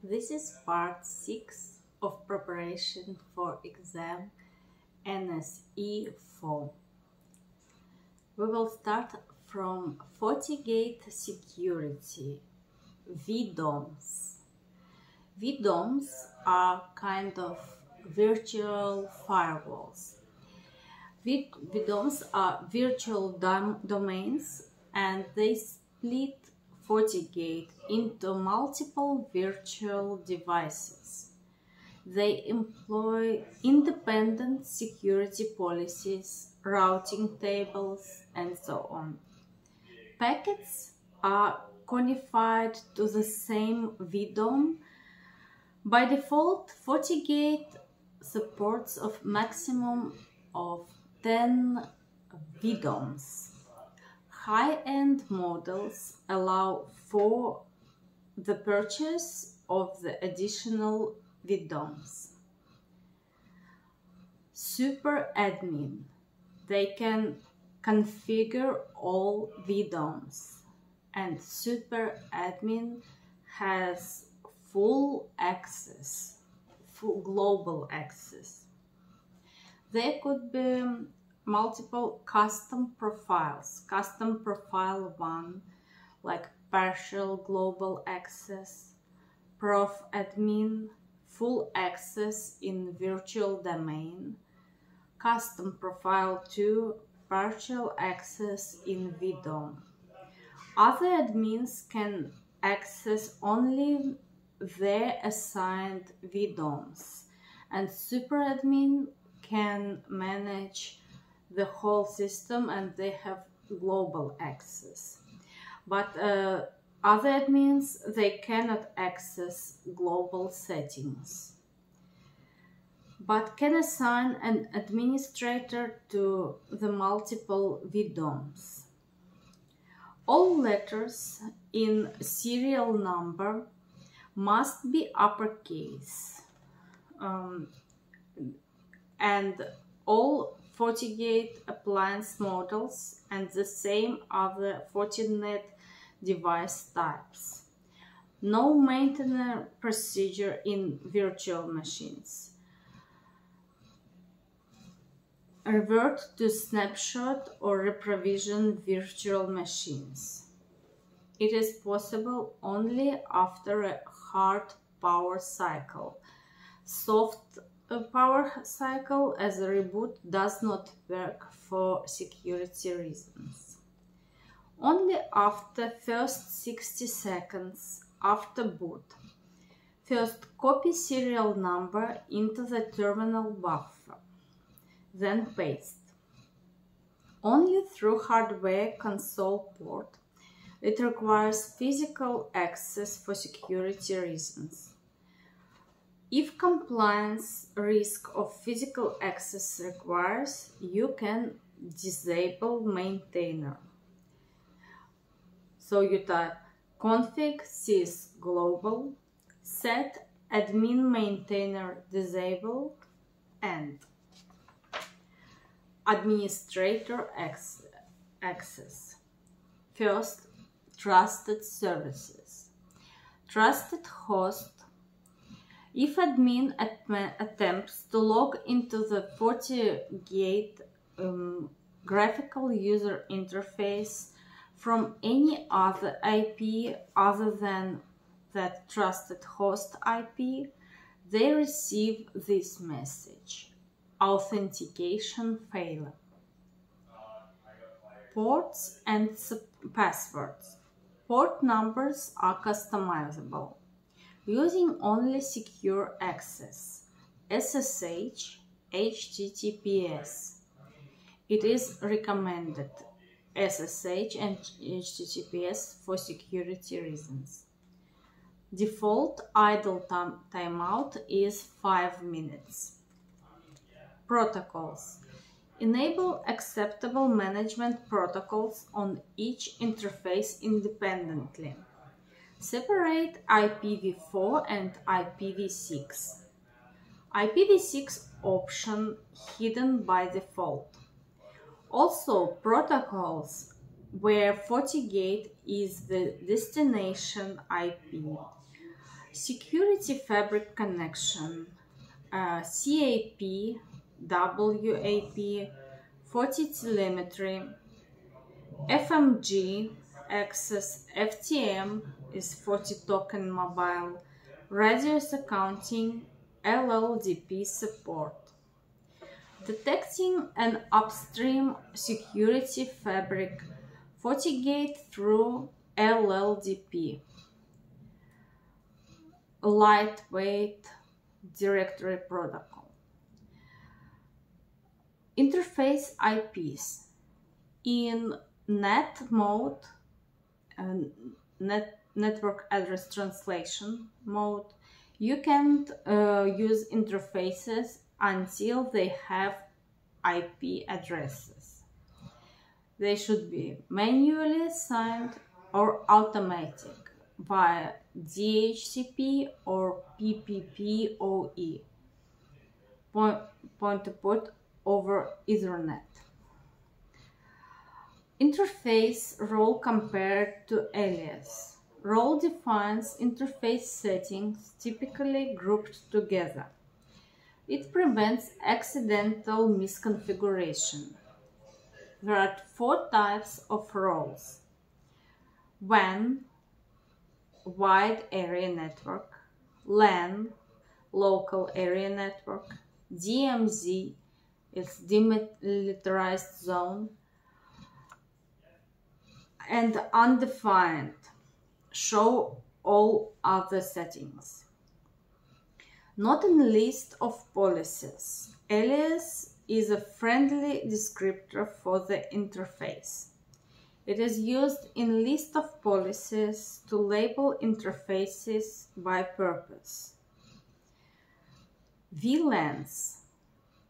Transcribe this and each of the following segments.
This is part 6 of preparation for exam NSE4. We will start from FortiGate security, VDOMs. VDOMs are kind of virtual firewalls. VDOMs are virtual domains, and they split FortiGate into multiple virtual devices. They employ independent security policies, routing tables, and so on. Packets are conified to the same VDOM. By default, FortiGate supports a maximum of 10 VDOMs. High-end models allow for the purchase of the additional VDOMs. Super admin. They can configure all VDOMs, and super admin has full access, full global access. There could be multiple custom profiles. Custom profile 1, like partial global access, prof admin, full access in virtual domain, custom profile 2, partial access in VDOM. Other admins can access only their assigned VDOMs, and super admin can manage the whole system and they have global access. But other admins, they cannot access global settings, but can assign an administrator to the multiple VDOMs. All letters in serial number must be uppercase, and all FortiGate appliance models and the same other Fortinet device types. No maintenance procedure in virtual machines. Revert to snapshot or reprovision virtual machines. It is possible only after a hard power cycle. Soft power cycle as a reboot does not work for security reasons. Only after first 60 seconds after boot, first copy serial number into the terminal buffer, then paste. Only through hardware console port. It requires physical access for security reasons. If compliance risk of physical access requires, you can disable maintainer. So you type config sys global, set admin maintainer disabled, and administrator access. First, trusted services. Trusted host. If admin attempts to log into the FortiGate graphical user interface from any other IP other than that trusted host IP, they receive this message: authentication failure. Ports and passwords. Port numbers are customizable using only secure access, SSH, HTTPS. It is recommended, SSH and HTTPS, for security reasons. Default idle timeout is 5 minutes. Protocols. Enable acceptable management protocols on each interface independently. Separate IPv4 and IPv6. IPv6 option hidden by default. Also, protocols where FortiGate is the destination IP Security fabric connection, CAP, WAP, FortiTelemetry, FMG, access, FTM is FortiToken Mobile, radius accounting, LLDP support. Detecting an upstream security fabric, FortiGate through LLDP. Lightweight directory protocol. Interface IPs. In NAT mode, network address translation mode, you can't use interfaces until they have IP addresses. They should be manually assigned or automatic via DHCP or PPPoE, point-to-point over Ethernet. Interface role compared to alias. Role defines interface settings typically grouped together. It prevents accidental misconfiguration. There are 4 types of roles: WAN, wide area network; LAN, local area network; DMZ is demilitarized zone; and undefined, show all other settings. Not in list of policies. Alias is a friendly descriptor for the interface. It is used in list of policies to label interfaces by purpose. VLANs,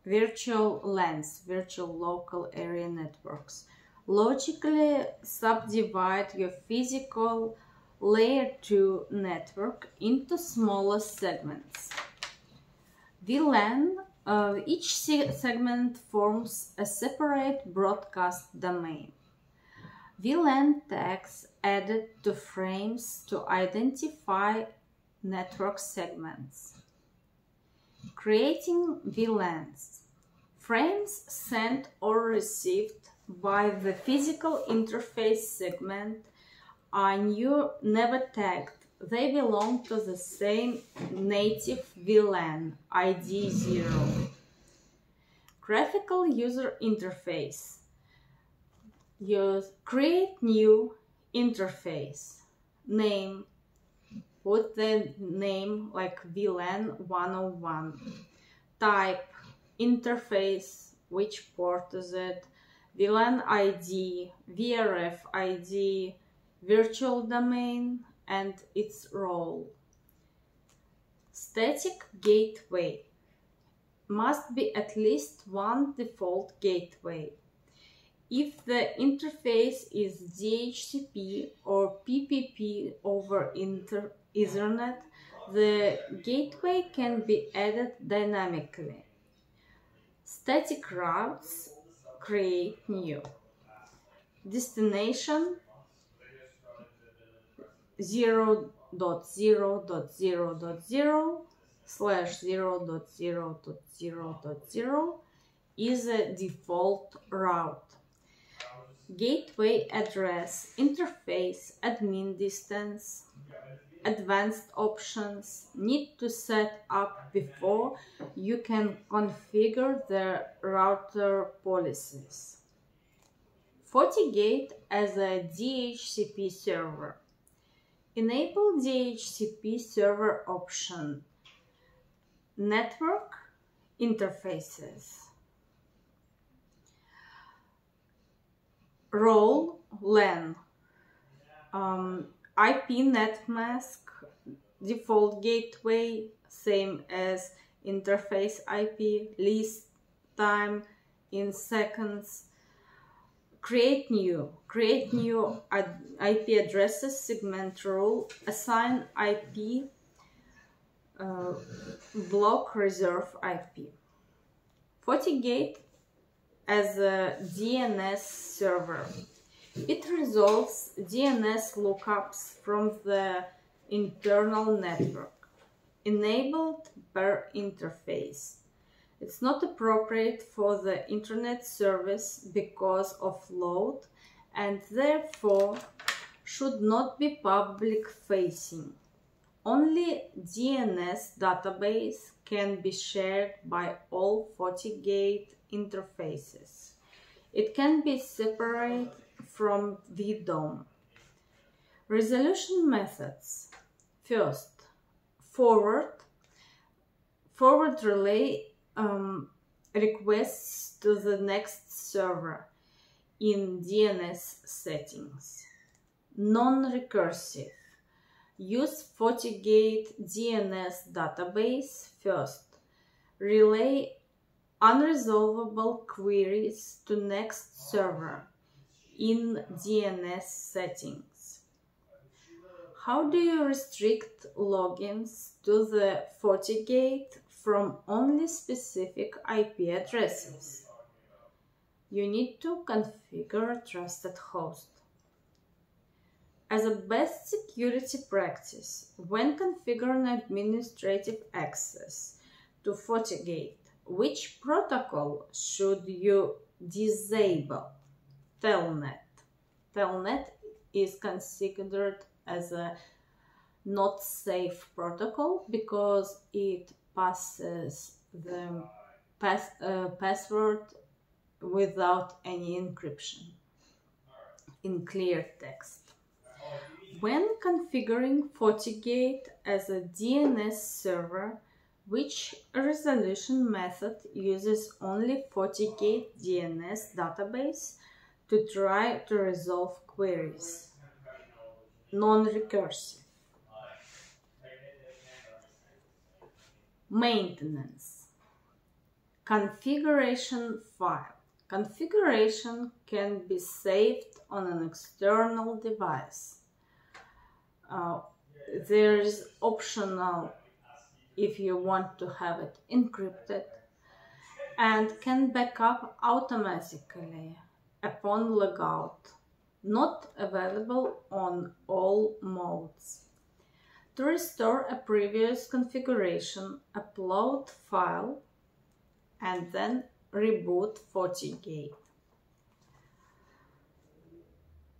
virtual LANs, virtual local area networks, logically subdivide your physical layer 2 network into smaller segments. VLAN, each segment forms a separate broadcast domain. VLAN tags added to frames to identify network segments. Creating VLANs. Frames sent or received by the physical interface segment are never tagged. They belong to the same native VLAN, ID 0. Graphical user interface. Create new interface. Name. Put the name like VLAN 101. Type. Interface. Which port is it? VLAN ID, VRF ID, virtual domain, and its role. Static gateway. Must be at least one default gateway. If the interface is DHCP or PPP over Ethernet, the gateway can be added dynamically. Static routes. Create new. Destination 0.0.0.0/0.0.0.0 is a default route. Gateway address, interface, admin distance, advanced options need to set up before you can configure the router policies. FortiGate as a DHCP server. Enable DHCP server option. Network interfaces. Role LAN. IPNet mask, default gateway, same as interface IP, list time in seconds. Create new IP addresses, segment rule, assign IP, block reserve IP. FortiGate as a DNS server. It resolves DNS lookups from the internal network. enabled per interface. It's not appropriate for the internet service because of load and therefore should not be public facing. Only DNS database can be shared by all FortiGate interfaces. It can be separate from VDOM. Resolution methods. First, forward relay requests to the next server in DNS settings. Non-recursive. Use FortiGate DNS database first. Relay unresolvable queries to next server in DNS settings. How do you restrict logins to the FortiGate from only specific IP addresses? You need to configure a trusted host. As a best security practice, when configuring administrative access to FortiGate, which protocol should you disable? Telnet. Telnet is considered as a not safe protocol because it passes the password without any encryption in clear text. When configuring FortiGate as a DNS server, which resolution method uses only FortiGate DNS database to try to resolve queries? Non-recursive. Maintenance. Configuration file. Configuration can be saved on an external device. There is optional if you want to have it encrypted and can back up automatically upon logout. Not available on all modes. To restore a previous configuration, upload file and then reboot FortiGate.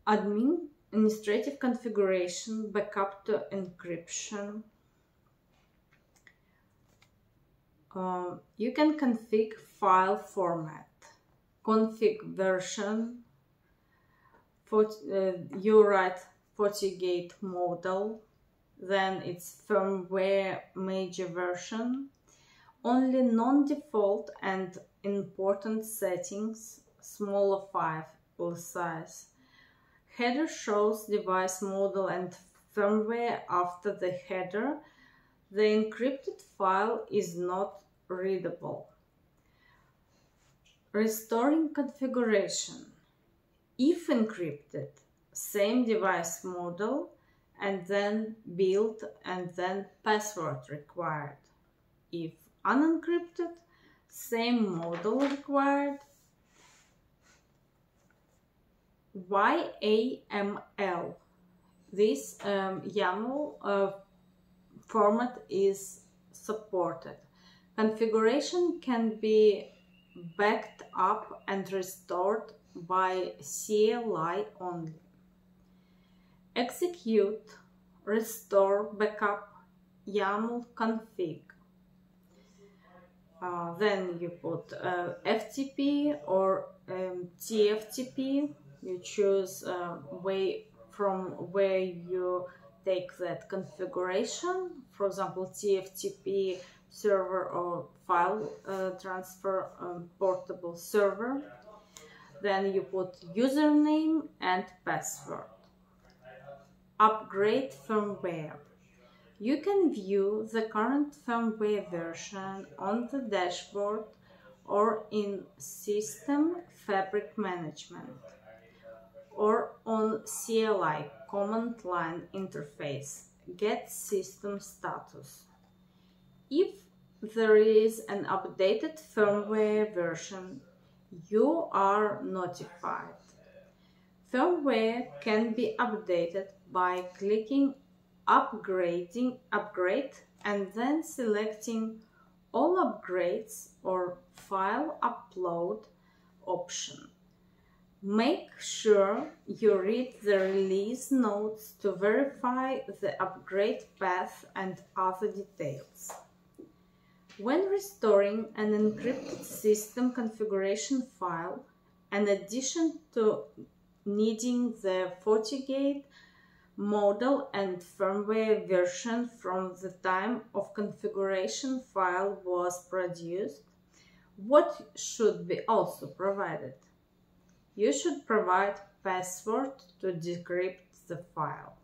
Administrative configuration, backup to encryption. You can config file format, config version. You write FortiGate model, then it's firmware major version. Only non-default and important settings, smaller file size. Header shows device model and firmware after the header. The encrypted file is not readable. Restoring configuration. If encrypted, same device model and then build and then password required. If unencrypted, same model required. YAML. This YAML format is supported. Configuration can be backed up and restored by CLI only. Execute, restore, backup, YAML config. Then you put FTP or TFTP. You choose way from where you take that configuration. For example, TFTP server or file transfer portable server. Then you put username and password. Upgrade firmware. You can view the current firmware version on the dashboard or in System Fabric Management or on CLI command line interface. Get system status. If there is an updated firmware version, you are notified. Firmware can be updated by clicking upgrade and then selecting all upgrades or file upload option. Make sure you read the release notes to verify the upgrade path and other details. When restoring an encrypted system configuration file, in addition to needing the FortiGate model and firmware version from the time of configuration file was produced, what should be also provided? You should provide password to decrypt the file.